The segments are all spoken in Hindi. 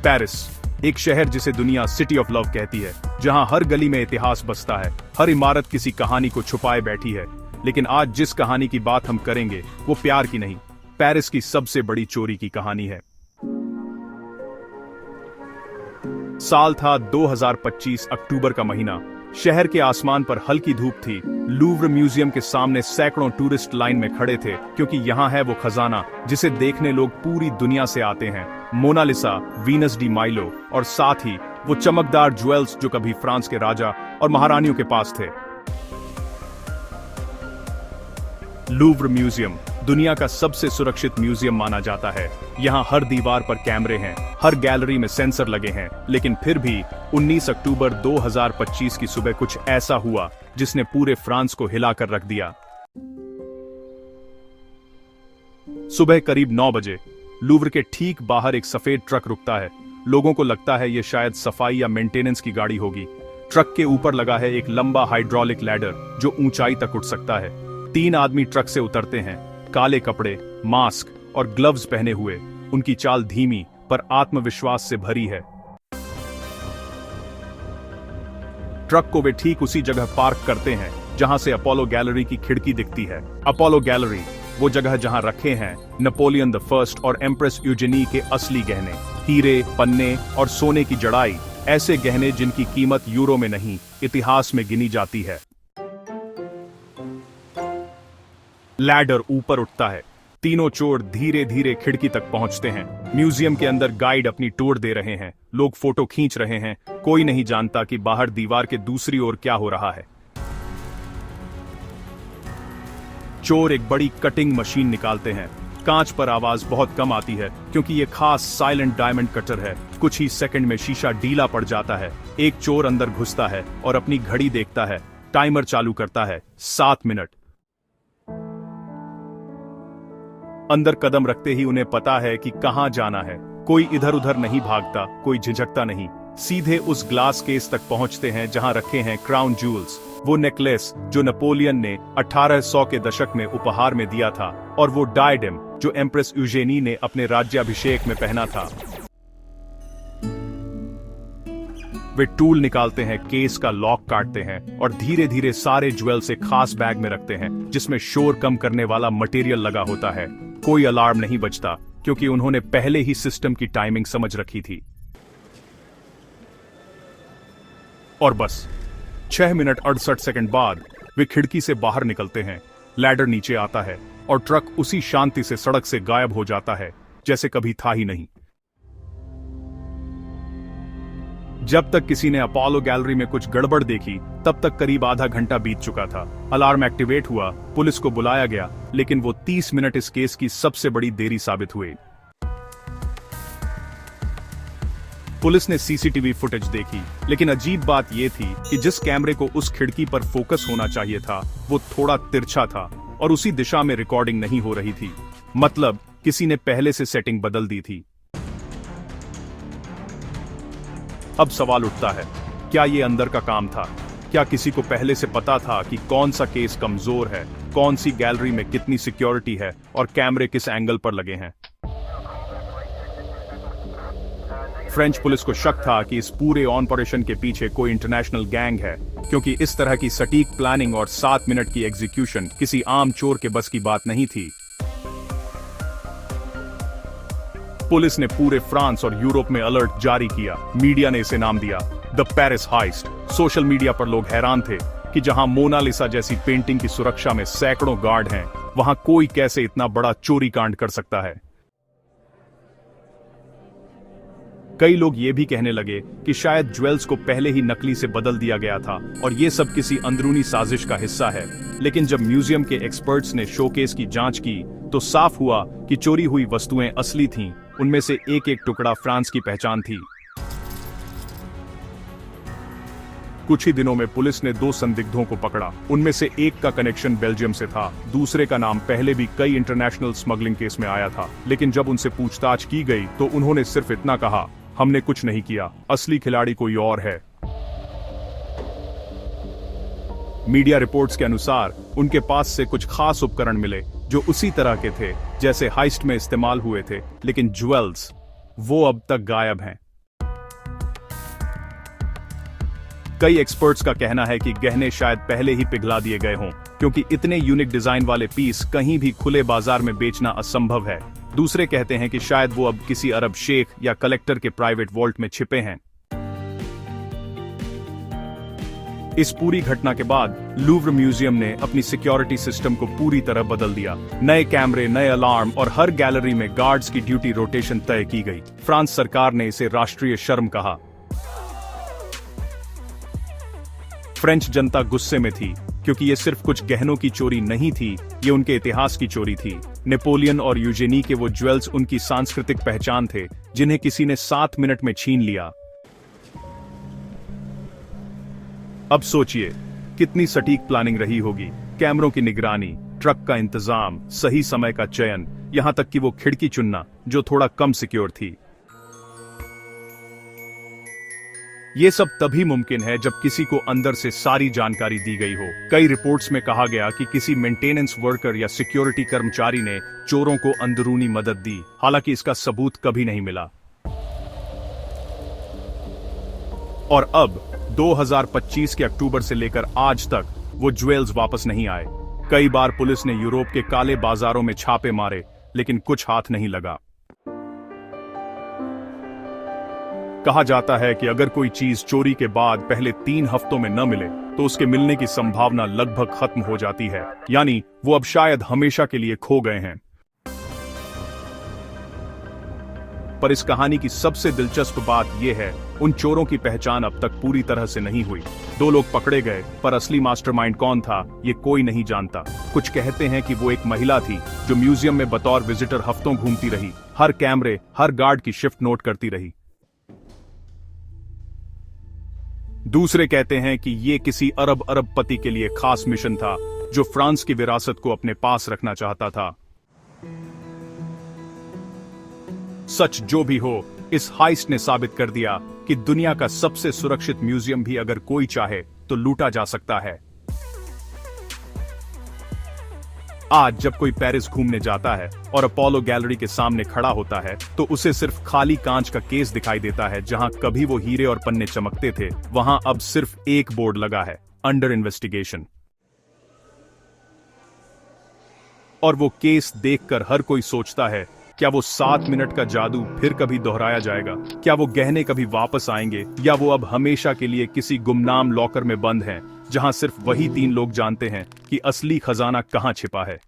पेरिस, एक शहर जिसे दुनिया सिटी ऑफ लव कहती है, जहां हर गली में इतिहास बसता है, हर इमारत किसी कहानी को छुपाए बैठी है। लेकिन आज जिस कहानी की बात हम करेंगे वो प्यार की नहीं, पेरिस की सबसे बड़ी चोरी की कहानी है। साल था 2025, अक्टूबर का महीना। शहर के आसमान पर हल्की धूप थी। लूव्र म्यूजियम के सामने सैकड़ों टूरिस्ट लाइन में खड़े थे, क्योंकि यहाँ है वो खजाना जिसे देखने लोग पूरी दुनिया से आते हैं। मोनालिसा, वीनस डी माइलो और साथ ही वो चमकदार ज्वेल्स जो कभी फ्रांस के राजा और महारानियों के पास थे। लूव्र म्यूजियम दुनिया का सबसे सुरक्षित म्यूजियम माना जाता है। यहाँ हर दीवार पर कैमरे हैं, हर गैलरी में सेंसर लगे हैं, लेकिन फिर भी 19 अक्टूबर 2025 की सुबह कुछ ऐसा हुआ जिसने पूरे फ्रांस को हिलाकर रख दिया। सुबह करीब 9 बजे लूव्र के ठीक बाहर एक सफेद ट्रक रुकता है। लोगों को लगता है ये शायद सफाई या मेंटेनेंस की गाड़ी होगी। ट्रक के ऊपर लगा है एक लंबा हाइड्रोलिक लैडर जो ऊंचाई तक उठ सकता है। 3 आदमी ट्रक से उतरते हैं, काले कपड़े, मास्क और ग्लव्स पहने हुए। उनकी चाल धीमी पर आत्मविश्वास से भरी है। ट्रक को वे ठीक उसी जगह पार्क करते हैं जहां से अपोलो गैलरी की खिड़की दिखती है। अपोलो गैलरी वो जगह जहां रखे हैं नेपोलियन द फर्स्ट और एम्प्रेस यूजेनी के असली गहने, हीरे, पन्ने और सोने की जड़ाई, ऐसे गहने जिनकी कीमत यूरो में नहीं, इतिहास में गिनी जाती है। लैडर ऊपर उठता है। तीनों चोर धीरे धीरे खिड़की तक पहुंचते हैं। म्यूजियम के अंदर गाइड अपनी टूर दे रहे हैं, लोग फोटो खींच रहे हैं। कोई नहीं जानता कि बाहर दीवार के दूसरी ओर क्या हो रहा है। चोर एक बड़ी कटिंग मशीन निकालते हैं। कांच पर आवाज बहुत कम आती है क्योंकि यह खास साइलेंट डायमंड कटर है। कुछ ही सेकंड में शीशा ढीला पड़ जाता है। एक चोर अंदर घुसता है और अपनी घड़ी देखता है। टाइमर चालू करता है, 7 मिनट। अंदर कदम रखते ही उन्हें पता है कि कहां जाना है। कोई इधर उधर नहीं भागता, कोई झिझकता नहीं। सीधे उस ग्लास केस तक पहुंचते हैं जहां रखे हैं क्राउन जूल्स, वो नेकलेस जो नेपोलियन ने 1800 के दशक में उपहार में दिया था, और वो डायडेम जो एम्प्रेस यूजेनी ने अपने राज्याभिषेक में पहना था। वे टूल निकालते हैं, केस का लॉक काटते हैं और धीरे धीरे सारे ज्वेल्स एक खास बैग में रखते हैं जिसमें शोर कम करने वाला मटेरियल लगा होता है। कोई अलार्म नहीं बजता क्योंकि उन्होंने पहले ही सिस्टम की टाइमिंग समझ रखी थी। और बस 6 मिनट 68 सेकंड बाद वे खिड़की से बाहर निकलते हैं। लैडर नीचे आता है और ट्रक उसी शांति से सड़क से गायब हो जाता है जैसे कभी था ही नहीं। जब तक किसी ने अपोलो गैलरी में कुछ गड़बड़ देखी तब तक करीब आधा घंटा बीत चुका था। अलार्म एक्टिवेट हुआ, पुलिस को बुलाया गया, लेकिन वो 30 मिनट इस केस की सबसे बड़ी देरी साबित हुई। पुलिस ने सीसीटीवी फुटेज देखी, लेकिन अजीब बात यह थी कि जिस कैमरे को उस खिड़की पर फोकस होना चाहिए था वो थोड़ा तिरछा था और उसी दिशा में रिकॉर्डिंग नहीं हो रही थी। मतलब किसी ने पहले से सेटिंग बदल दी थी। अब सवाल उठता है, क्या ये अंदर का काम था? क्या किसी को पहले से पता था कि कौन सा केस कमजोर है, कौन सी गैलरी में कितनी सिक्योरिटी है और कैमरे किस एंगल पर लगे हैं? फ्रेंच पुलिस को शक था कि इस पूरे ऑपरेशन के पीछे कोई इंटरनेशनल गैंग है, क्योंकि इस तरह की सटीक प्लानिंग और 7 मिनट की एग्जीक्यूशन किसी आम चोर के बस की बात नहीं थी। पुलिस ने पूरे फ्रांस और यूरोप में अलर्ट जारी किया। मीडिया ने इसे नाम दिया the Paris heist. Social media पर लोग हैरान थे कि जहां मोनालिसा जैसी पेंटिंग की सुरक्षा में सैकड़ों गार्ड हैं, वहां कोई कैसे इतना बड़ा चोरी कांड कर सकता है। कई लोग ये भी कहने लगे कि शायद ज्वेल्स को पहले ही नकली से बदल दिया गया था और ये सब किसी अंदरूनी साजिश का हिस्सा है। लेकिन जब म्यूजियम के एक्सपर्ट्स ने शोकेस की जांच की तो साफ हुआ कि चोरी हुई वस्तुएं असली थीं। उनमें से एक एक टुकड़ा फ्रांस की पहचान थी। कुछ ही दिनों में पुलिस ने 2 संदिग्धों को पकड़ा। उनमें से एक का कनेक्शन बेल्जियम से था, दूसरे का नाम पहले भी कई इंटरनेशनल स्मगलिंग केस में आया था। लेकिन जब उनसे पूछताछ की गई तो उन्होंने सिर्फ इतना कहा, हमने कुछ नहीं किया, असली खिलाड़ी कोई और है। मीडिया रिपोर्ट्स के अनुसार उनके पास से कुछ खास उपकरण मिले जो उसी तरह के थे जैसे हाइस्ट में इस्तेमाल हुए थे, लेकिन ज्वेल्स वो अब तक गायब हैं। कई एक्सपर्ट्स का कहना है कि गहने शायद पहले ही पिघला दिए गए हों, क्योंकि इतने यूनिक डिजाइन वाले पीस कहीं भी खुले बाजार में बेचना असंभव है। दूसरे कहते हैं कि शायद वो अब किसी अरब शेख या कलेक्टर के प्राइवेट वॉल्ट में छिपे हैं। इस पूरी घटना के बाद लूव्र म्यूजियम ने अपनी सिक्योरिटी सिस्टम को पूरी तरह बदल दिया। नए कैमरे, नए अलार्म और हर गैलरी में गार्ड्स की ड्यूटी रोटेशन तय की गई। फ्रांस सरकार ने इसे राष्ट्रीय शर्म कहा। फ्रेंच जनता गुस्से में थी, क्योंकि ये सिर्फ कुछ गहनों की चोरी नहीं थी, ये उनके इतिहास की चोरी थी। नेपोलियन और यूजेनी के वो ज्वेल्स उनकी सांस्कृतिक पहचान थे, जिन्हें किसी ने 7 मिनट में छीन लिया। अब सोचिए, कितनी सटीक प्लानिंग रही होगी। कैमरों की निगरानी, ट्रक का इंतजाम, सही समय का चयन, यहां तक कि वो खिड़की चुनना जो थोड़ा कम सिक्योर थी। ये सब तभी मुमकिन है जब किसी को अंदर से सारी जानकारी दी गई हो। कई रिपोर्ट्स में कहा गया कि किसी मेंटेनेंस वर्कर या सिक्योरिटी कर्मचारी ने चोरों को अंदरूनी मदद दी। हालांकि इसका सबूत कभी नहीं मिला। और अब 2025 के अक्टूबर से लेकर आज तक वो ज्वेल्स वापस नहीं आए। कई बार पुलिस ने यूरोप के काले बाजारों में छापे मारे, लेकिन कुछ हाथ नहीं लगा। कहा जाता है कि अगर कोई चीज चोरी के बाद पहले 3 हफ्तों में न मिले तो उसके मिलने की संभावना लगभग खत्म हो जाती है, यानी वो अब शायद हमेशा के लिए खो गए हैं। पर इस कहानी की सबसे दिलचस्प बात यह है, उन चोरों की पहचान अब तक पूरी तरह से नहीं हुई। 2 लोग पकड़े गए, पर असली मास्टरमाइंड कौन था, ये कोई नहीं जानता। कुछ कहते हैं कि वो एक महिला थी जो म्यूजियम में बतौर विजिटर हफ्तों घूमती रही, हर कैमरे, हर गार्ड की शिफ्ट नोट करती रही। दूसरे कहते हैं कि ये किसी अरबपति के लिए खास मिशन था, जो फ्रांस की विरासत को अपने पास रखना चाहता था। सच जो भी हो, इस हाइस्ट ने साबित कर दिया कि दुनिया का सबसे सुरक्षित म्यूजियम भी अगर कोई चाहे तो लूटा जा सकता है। आज जब कोई पेरिस घूमने जाता है और अपोलो गैलरी के सामने खड़ा होता है, तो उसे सिर्फ खाली कांच का केस दिखाई देता है। जहां कभी वो हीरे और पन्ने चमकते थे, वहां अब सिर्फ एक बोर्ड लगा है, अंडर इन्वेस्टिगेशन। और वो केस देखकर हर कोई सोचता है, क्या वो 7 मिनट का जादू फिर कभी दोहराया जाएगा? क्या वो गहने कभी वापस आएंगे, या वो अब हमेशा के लिए किसी गुमनाम लॉकर में बंद हैं, जहां सिर्फ वही 3 लोग जानते हैं कि असली खजाना कहां छिपा है?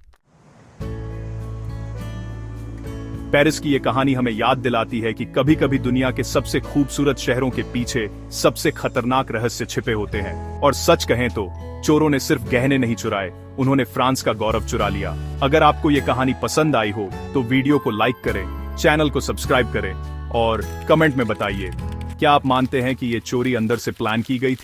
पेरिस की ये कहानी हमें याद दिलाती है कि कभी कभी दुनिया के सबसे खूबसूरत शहरों के पीछे सबसे खतरनाक रहस्य छिपे होते हैं। और सच कहें तो चोरों ने सिर्फ गहने नहीं चुराए, उन्होंने फ्रांस का गौरव चुरा लिया। अगर आपको ये कहानी पसंद आई हो तो वीडियो को लाइक करें, चैनल को सब्सक्राइब करें और कमेंट में बताइए, क्या आप मानते हैं कि ये चोरी अंदर से प्लान की गई थी?